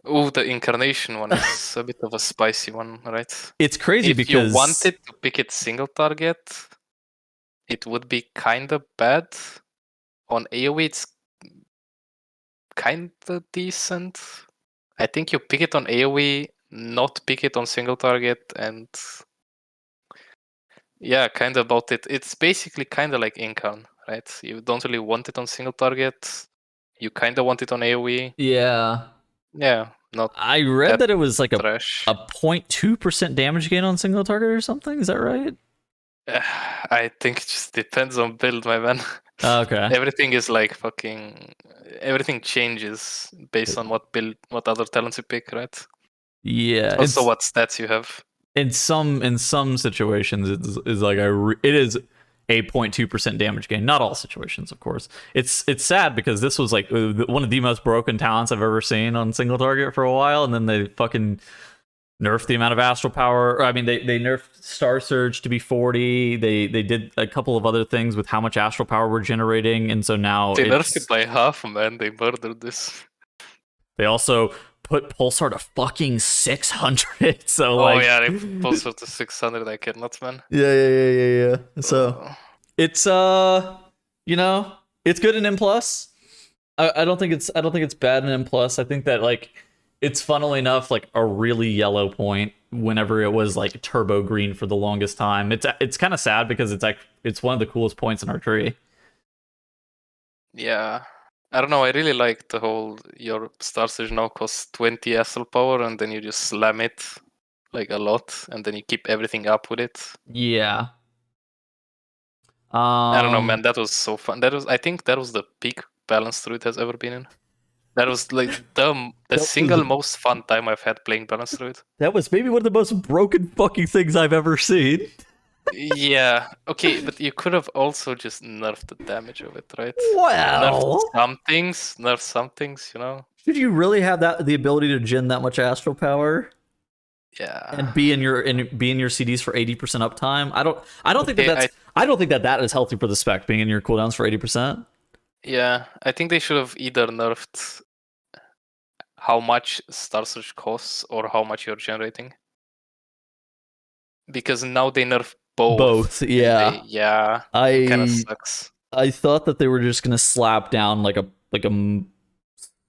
the incarnation one is a bit of a spicy one, right? It's crazy if because you wanted to pick it single target, it would be kinda bad. On AoE it's kinda decent. I think you pick it on AoE, not pick it on single target, and yeah, kinda about it. It's basically kinda like Incarn, right? You don't really want it on single target. You kinda want it on AoE. yeah. Yeah, not I read that that it was like a trash. 0.2% damage gain on single target or something. Is that right? I think it just depends on build, my man. Okay. Everything is like fucking. Everything changes based on what build, what other talents you pick, right? Yeah. Also, what stats you have. In some situations it's like it is a 0.2% damage gain. Not all situations, of course. It's sad because this was like one of the most broken talents I've ever seen on single target for a while, and then they fucking nerfed the amount of astral power. I mean, they nerfed Star Surge to be 40. They did a couple of other things with how much astral power we're generating, and so now They nerfed it by half, man. They murdered this. they also put Pulsar to fucking 600. So Oh yeah, they Pulsar to 600. I cannot, man. Yeah. So it's it's good in M plus. I don't think it's bad in M plus. I think that like it's funnily enough like a really yellow point whenever it was like turbo green for the longest time. It's kind of sad because it's one of the coolest points in our tree. Yeah. I don't know, I really like the whole your Star Surge now costs 20 astral power and then you just slam it like a lot and then you keep everything up with it. Yeah. I don't know, man, that was so fun. I think that was the peak Balance Druid has ever been in. That was like the single most fun time I've had playing Balance Druid. That was maybe one of the most broken fucking things I've ever seen. Yeah, okay, but you could have also just nerfed the damage of it, right? Well, nerf some things, you know? Should you really have the ability to gen that much astral power? Yeah. And be in your CDs for 80% uptime? I don't think that is healthy for the spec, being in your cooldowns for 80%. Yeah, I think they should have either nerfed how much Star Surge costs or how much you're generating. Because now they nerf both. Yeah. It kind of sucks. I thought that they were just gonna slap down like a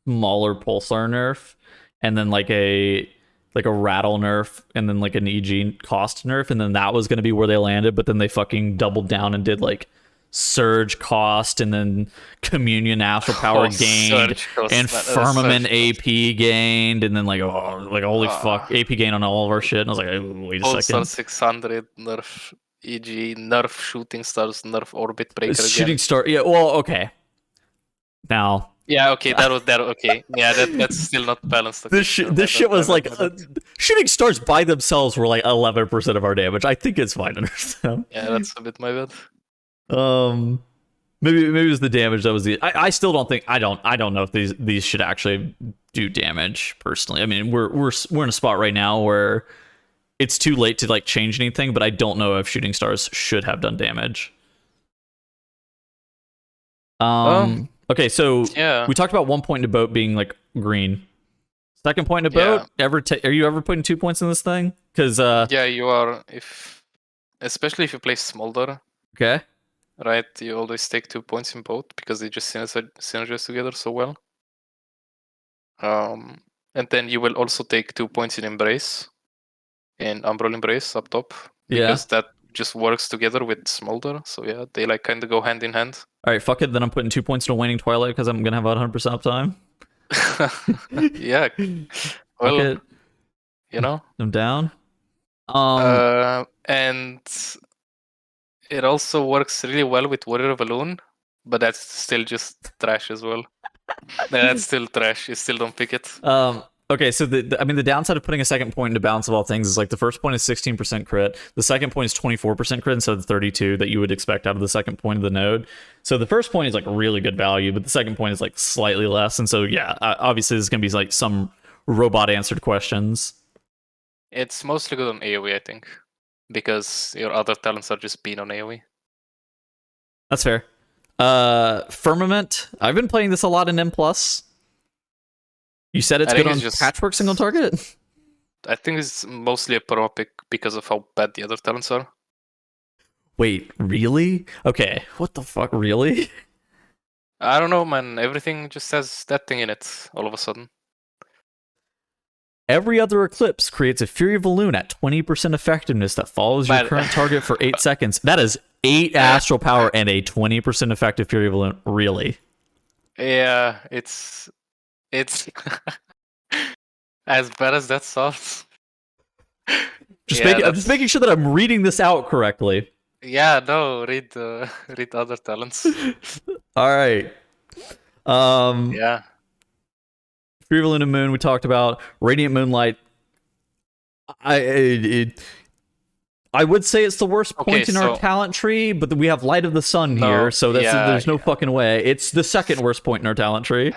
smaller pulsar nerf, and then like a like a rattle nerf and then like an EG cost nerf, and then that was going to be where they landed. But then they fucking doubled down and did like surge cost and then communion astral power gained surge cost, and man. firmament Surge AP gained, and then like holy fuck, AP gain on all of our shit. And I was like, wait a Pulsar second. 600 nerf EG nerf shooting stars nerf orbit breaker again. Shooting star, yeah. Well, okay. Now, Yeah, okay, that okay. Yeah, that's still not balanced. this shit was like shooting stars by themselves were like 11% of our damage. I think it's fine under them. Yeah, that's a bit my bad. Maybe it was the damage that was the. I still don't think I don't know if these should actually do damage personally. I mean, we're in a spot right now where it's too late to like change anything, but I don't know if shooting stars should have done damage. Okay, so Yeah. we talked about 1 point in a boat being like green. Second point in a boat. Are you ever putting 2 points in this thing? Because Yeah, you are, especially if you play Smolder, okay. right? You always take 2 points in both because they just synergize together so well. And then you will also take 2 points in Embrace, in Umbral Embrace up top, because that just works together with Smolder. So yeah, they like kind of go hand in hand. All right, fuck it. Then I'm putting 2 points in a Waning Twilight because I'm gonna have 100% uptime. Yeah. Well, it. you know, I'm down. and it also works really well with Warrior of Balloon, but that's still just trash as well. That's still trash. You still don't pick it. Okay, so the downside of putting a second point into Balance of All Things is like the first point is 16% crit, the second point is 24% crit instead of the 32 that you would expect out of the second point of the node. So the first point is like really good value, but the second point is like slightly less. And so yeah, obviously there's gonna be like some robot answered questions. It's mostly good on AoE, I think, because your other talents are just being on AoE. That's fair. Firmament. I've been playing this a lot in M+. You said it's good on Patchwork single target? I think it's mostly a pro pick because of how bad the other talents are. Wait, really? Okay, what the fuck, really? I don't know, man. Everything just has that thing in it all of a sudden. Every other Eclipse creates a Fury of Balloon at 20% effectiveness that follows your current target for 8 seconds. That is 8 astral power and a 20% effective Fury of Balloon. Really? Yeah, it's as bad as that sounds. I'm just making sure that I'm reading this out correctly. Yeah, no, read other talents. All right. Yeah. Fury of Balloon and Moon we talked about. Radiant Moonlight. I would say it's the worst point in our talent tree, but we have Light of the Sun here, so there's no fucking way. It's the second worst point in our talent tree.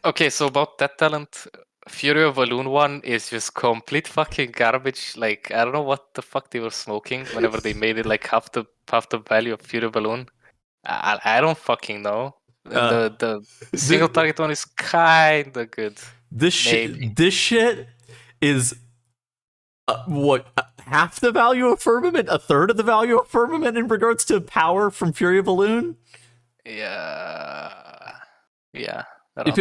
Okay, so about that talent, Fury of Balloon 1 is just complete fucking garbage. Like, I don't know what the fuck they were smoking whenever they made it like half the value of Fury of Balloon. I don't fucking know. The single target one is kinda good. This shit is half the value of Firmament, a third of the value of Firmament in regards to power from Fury of Balloon. Yeah. If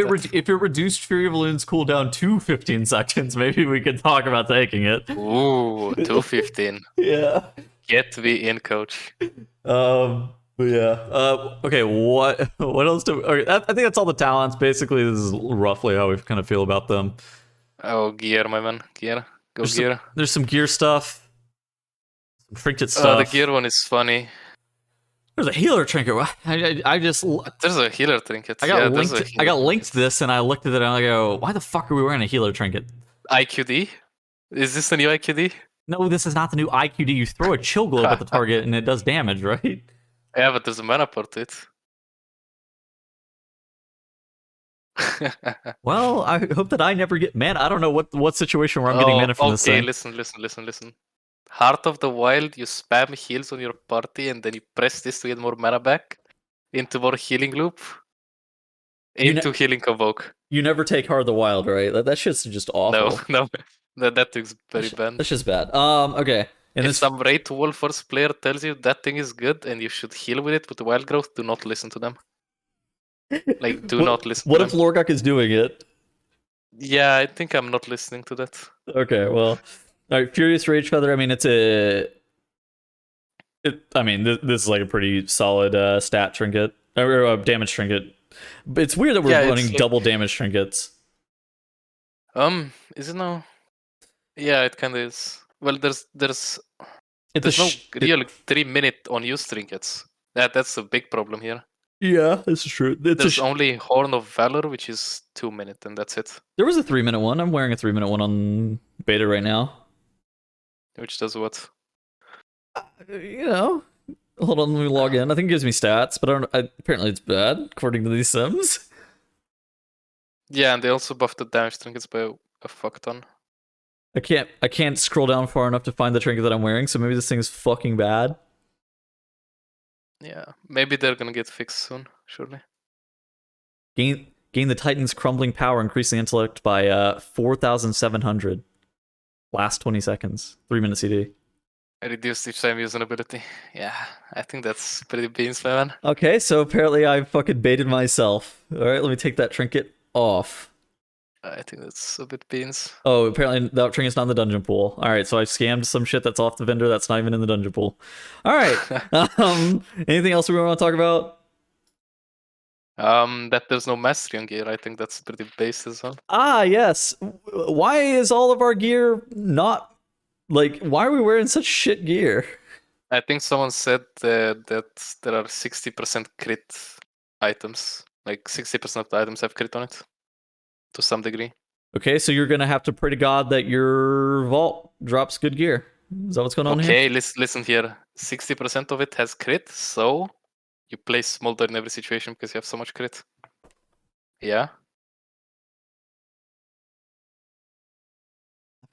it reduced Fury of Balloon's cooldown to 15 seconds, maybe we could talk about taking it. Ooh, 215. Yeah. Get me in, coach. But yeah. Okay, what else do okay, I think that's all the talents. Basically, this is roughly how we kind of feel about them. Oh, gear, my man. Gear. Gear. There's some gear stuff. Some trinket stuff. The gear one is funny. There's a healer trinket. I just... There's a healer trinket. I got linked to this, and I looked at it, and I go, why the fuck are we wearing a healer trinket? IQD? Is this the new IQD? No, this is not the new IQD. You throw a chill globe at the target, and it does damage, right? Yeah, but there's a mana port to it. Well, I hope that I never get mana. I don't know what situation where I'm getting mana from this thing. Okay, listen. Heart of the Wild, you spam heals on your party, and then you press this to get more mana back into more healing loop. Into healing convoke. You never take Heart of the Wild, right? That shit's just awful. No. That thing's very bad. That's just bad. Okay. And if some Wraith Wolfers player tells you that thing is good and you should heal with it with the Wild Growth, do not listen to them. Like, do not listen to them. What if Lorgok is doing it? Yeah, I think I'm not listening to that. Okay, well, all right. Furious Rage Feather. I mean, it's a. I mean, this is like a pretty solid stat trinket or damage trinket. But it's weird that we're Yeah, running it's like, double damage trinkets. is it now? Yeah, it kind of is. Well, there's It's a no real 3-minute on use trinkets. That's a big problem here. yeah, this is true. It's There's only Horn of Valor, which is 2-minute, and that's it. There was a 3-minute one. I'm wearing a 3-minute one on beta right now. Which does what? You know, hold on, let me log in. I think it gives me stats, but apparently it's bad according to these sims. Yeah, and they also buffed the damage trinkets by a fuck ton. I can't scroll down far enough to find the trinket that I'm wearing, so maybe this thing is fucking bad. Yeah, maybe they're gonna get fixed soon, surely. Gain the Titan's crumbling power, increasing intellect by 4,700. Last 20 seconds. 3-minute CD. Reduced each time using ability. Yeah, I think that's pretty beans, my man. Okay, so apparently I fucking baited myself. Alright, let me take that trinket off. I think that's a bit beans. Oh, apparently that trinket's not in the dungeon pool. Alright, so I scammed some shit that's off the vendor that's not even in the dungeon pool. Alright. Anything else we want to talk about? That there's no mastery on gear. I think that's pretty base as well. Ah, yes. Why is all of our gear not like? Why are we wearing such shit gear? I think someone said that there are 60% crit items. Like 60% of the items have crit on it, to some degree. Okay, so you're gonna have to pray to God that your vault drops good gear. Is that what's going on here? Okay, listen here. 60% of it has crit, so you play Smolder in every situation because you have so much crit. Yeah.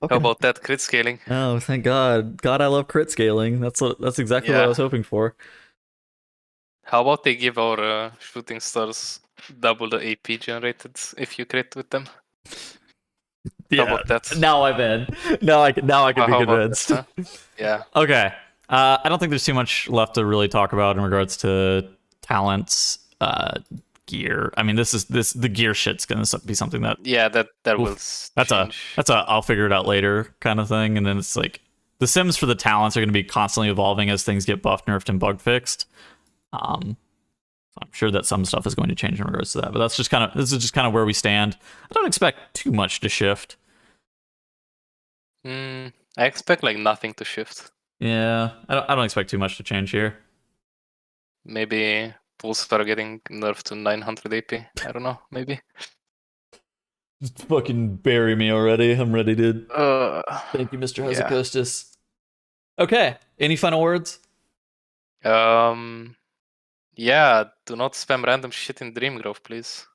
Okay. How about that crit scaling? Oh, thank God! God, I love crit scaling. That's exactly what I Yeah. was hoping for. How about they give our shooting stars double the AP generated if you crit with them? Yeah. How about that? Now I'm in. Now I can be How about convinced. that, huh? Yeah. Okay. I don't think there's too much left to really talk about in regards to talents, gear. I mean, the gear shit's gonna be something that Yeah, that will change. that's a I'll figure it out later kind of thing. And then it's like the sims for the talents are gonna be constantly evolving as things get buffed, nerfed, and bug fixed. So I'm sure that some stuff is going to change in regards to that. But this is just kind of where we stand. I don't expect too much to shift. I expect like nothing to shift. Yeah, I don't expect too much to change here. Maybe pulls are getting nerfed to 900 AP. I don't know. Maybe. Just fucking bury me already. I'm ready to. Thank you, Mr. Yeah. Hazakostis. Okay. Any final words? Yeah. Do not spam random shit in Dreamgrove, please.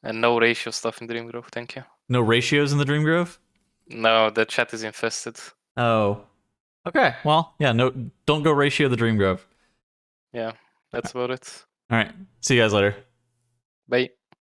And no ratio stuff in Dreamgrove. Thank you. No ratios in the Dreamgrove? No, the chat is infested. Oh. Okay. Well, yeah. No, don't go ratio the Dreamgrove. Yeah, that's about it. All right. See you guys later. Bye.